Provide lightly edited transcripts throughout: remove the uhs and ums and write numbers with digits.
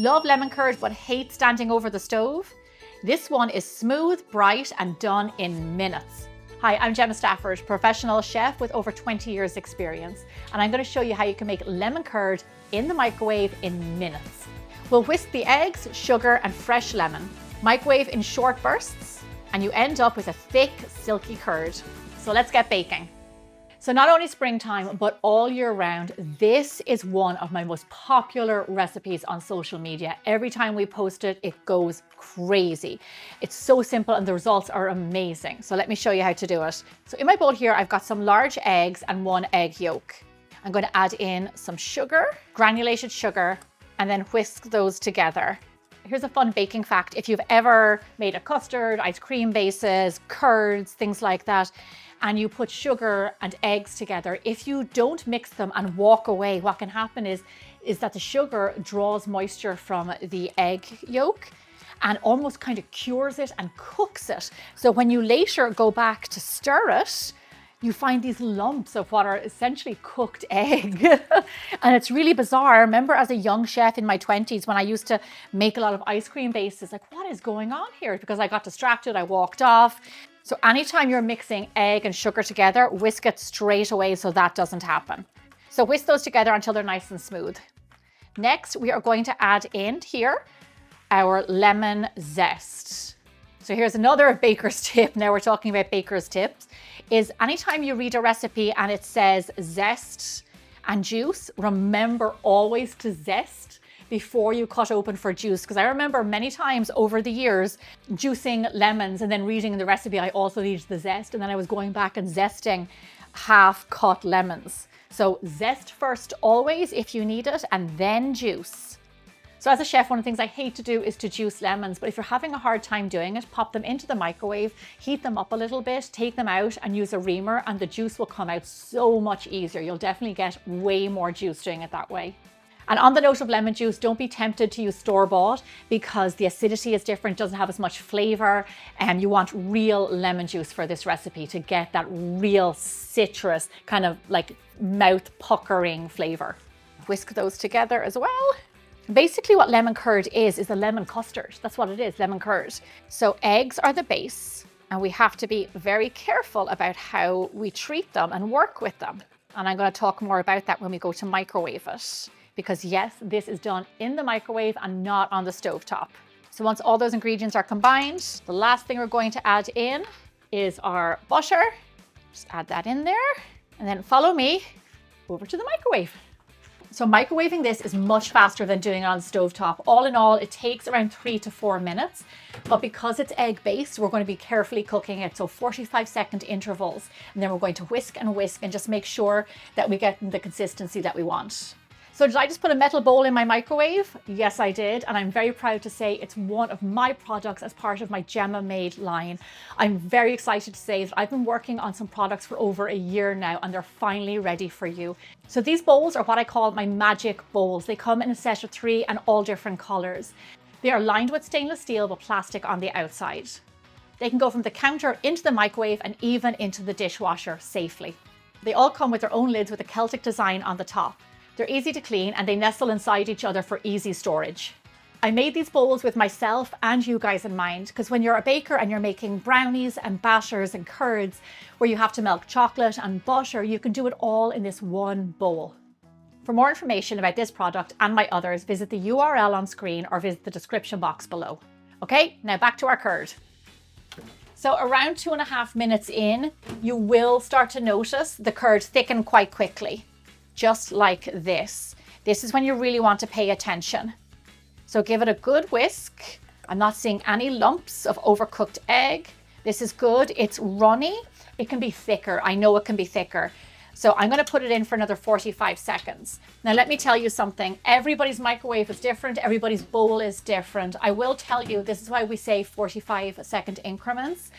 Love lemon curd, but hate standing over the stove? This one is smooth, bright, and done in minutes. Hi, I'm Gemma Stafford, professional chef with over 20 years experience, and I'm going to show you how you can make lemon curd in the microwave in minutes. We'll whisk the eggs, sugar, and fresh lemon, microwave in short bursts, and you end up with a thick, silky curd. So let's get baking. So not only springtime, but all year round, this is one of my most popular recipes on social media. Every time we post it, it goes crazy. It's so simple and the results are amazing. So let me show you how to do it. So in my bowl here, I've got some large eggs and 1 egg yolk. I'm going to add in some sugar, granulated sugar, and then whisk those together. Here's a fun baking fact. If you've ever made a custard, ice cream bases, curds, things like that, and you put sugar and eggs together, if you don't mix them and walk away, what can happen is that the sugar draws moisture from the egg yolk and almost kind of cures it and cooks it. So when you later go back to stir it, you find these lumps of what are essentially cooked egg. And it's really bizarre. I remember as a young chef in my 20s when I used to make a lot of ice cream bases, like, what is going on here? Because I got distracted, I walked off. So anytime you're mixing egg and sugar together, whisk it straight away so that doesn't happen. So whisk those together until they're nice and smooth. Next, we are going to add in here our lemon zest. So here's another baker's tip. Now we're talking about baker's tips, is anytime you read a recipe and it says zest and juice, remember always to zest before you cut open for juice. Because I remember many times over the years juicing lemons and then reading the recipe, I also needed the zest. And then I was going back and zesting half cut lemons. So zest first always if you need it, and then juice. So as a chef, one of the things I hate to do is to juice lemons, but if you're having a hard time doing it, pop them into the microwave, heat them up a little bit, take them out and use a reamer, and the juice will come out so much easier. You'll definitely get way more juice doing it that way. And on the note of lemon juice, don't be tempted to use store-bought because the acidity is different, doesn't have as much flavor, and you want real lemon juice for this recipe to get that real citrus, kind of like mouth puckering flavor. Whisk those together as well. Basically what lemon curd is a lemon custard. That's what it is, lemon curd. So eggs are the base, and we have to be very careful about how we treat them and work with them. And I'm going to talk more about that when we go to microwave it. Because yes, this is done in the microwave and not on the stovetop. So once all those ingredients are combined, the last thing we're going to add in is our butter. Just add that in there, and then follow me over to the microwave. So microwaving this is much faster than doing it on the stovetop. All in all, it takes around 3 to 4 minutes, but because it's egg based, we're going to be carefully cooking it. So 45-second intervals, and then we're going to whisk and just make sure that we get the consistency that we want. So did I just put a metal bowl in my microwave? Yes, I did. And I'm very proud to say it's one of my products as part of my Gemma Made line. I'm very excited to say that I've been working on some products for over a year now, and they're finally ready for you. So these bowls are what I call my magic bowls. They come in a set of 3 and all different colors. They are lined with stainless steel with plastic on the outside. They can go from the counter into the microwave and even into the dishwasher safely. They all come with their own lids with a Celtic design on the top. They're easy to clean and they nestle inside each other for easy storage. I made these bowls with myself and you guys in mind, because when you're a baker and you're making brownies and batters and curds where you have to melt chocolate and butter, you can do it all in this one bowl. For more information about this product and my others, visit the URL on screen or visit the description box below. Okay, now back to our curd. So around 2.5 minutes in, you will start to notice the curd thicken quite quickly. Just like this. This is when you really want to pay attention. So give it a good whisk. I'm not seeing any lumps of overcooked egg. This is good. It's runny. It can be thicker. I know it can be thicker. So I'm going to put it in for another 45 seconds. Now let me tell you something. Everybody's microwave is different. Everybody's bowl is different. I will tell you, this is why we say 45-second increments.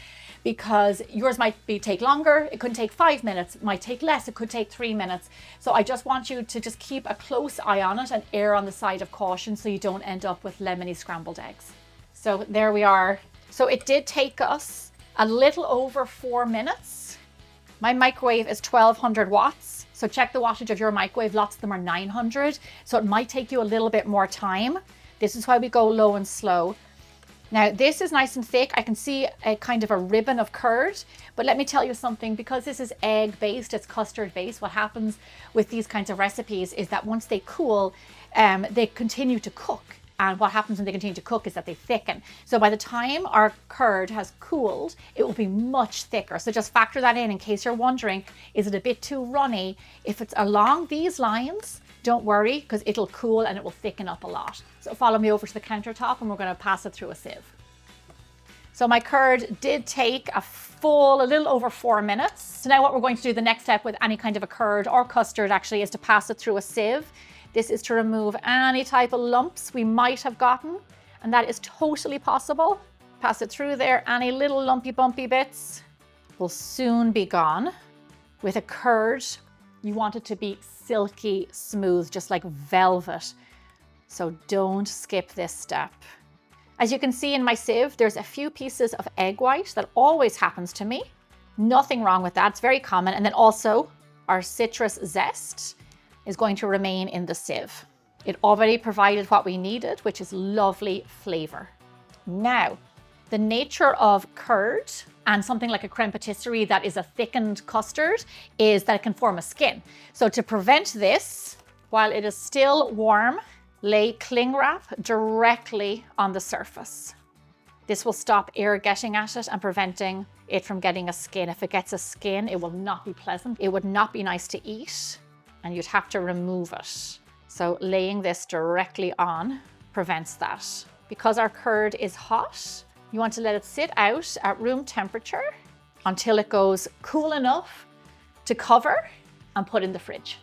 Because yours might take longer, it could take 5 minutes, it might take less, it could take 3 minutes. So I just want you to just keep a close eye on it and err on the side of caution so you don't end up with lemony scrambled eggs. So there we are. So it did take us a little over 4 minutes. My microwave is 1200 watts. So check the wattage of your microwave, lots of them are 900. So it might take you a little bit more time. This is why we go low and slow. Now this is nice and thick. I can see a kind of a ribbon of curd, but let me tell you something, because this is egg based, it's custard based, what happens with these kinds of recipes is that once they cool, they continue to cook. And what happens when they continue to cook is that they thicken. So by the time our curd has cooled, it will be much thicker. So just factor that in case you're wondering, is it a bit too runny? If it's along these lines, don't worry, because it'll cool and it will thicken up a lot. So follow me over to the countertop and we're going to pass it through a sieve. So my curd did take a little over 4 minutes. So now what we're going to do, the next step with any kind of a curd or custard actually, is to pass it through a sieve. This is to remove any type of lumps we might have gotten, and that is totally possible. Pass it through there. Any little lumpy bumpy bits will soon be gone. With a curd, you want it to be silky smooth, just like velvet. So don't skip this step. As you can see in my sieve, there's a few pieces of egg white. That always happens to me. Nothing wrong with that, it's very common. And then also our citrus zest is going to remain in the sieve. It already provided what we needed, which is lovely flavor. Now, the nature of curd and something like a creme patisserie that is a thickened custard is that it can form a skin. So to prevent this, while it is still warm, lay cling wrap directly on the surface. This will stop air getting at it and preventing it from getting a skin. If it gets a skin, it will not be pleasant. It would not be nice to eat, and you'd have to remove it. So laying this directly on prevents that. Because our curd is hot, you want to let it sit out at room temperature until it goes cool enough to cover and put in the fridge.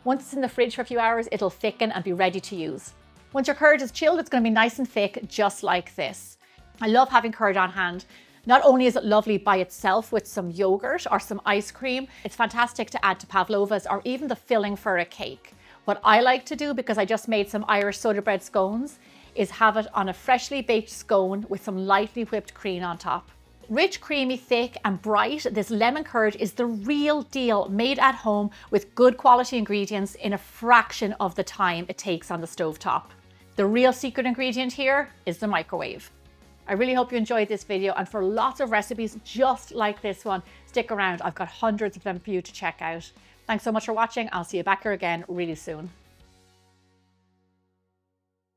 Once it's in the fridge for a few hours, it'll thicken and be ready to use. Once your curd is chilled, it's going to be nice and thick, just like this. I love having curd on hand. Not only is it lovely by itself with some yogurt or some ice cream, it's fantastic to add to pavlovas or even the filling for a cake. What I like to do, because I just made some Irish soda bread scones, is have it on a freshly baked scone with some lightly whipped cream on top. Rich, creamy, thick and bright, this lemon curd is the real deal, made at home with good quality ingredients in a fraction of the time it takes on the stovetop. The real secret ingredient here is the microwave. I really hope you enjoyed this video, and for lots of recipes just like this one, stick around. I've got hundreds of them for you to check out. Thanks so much for watching. I'll see you back here again really soon.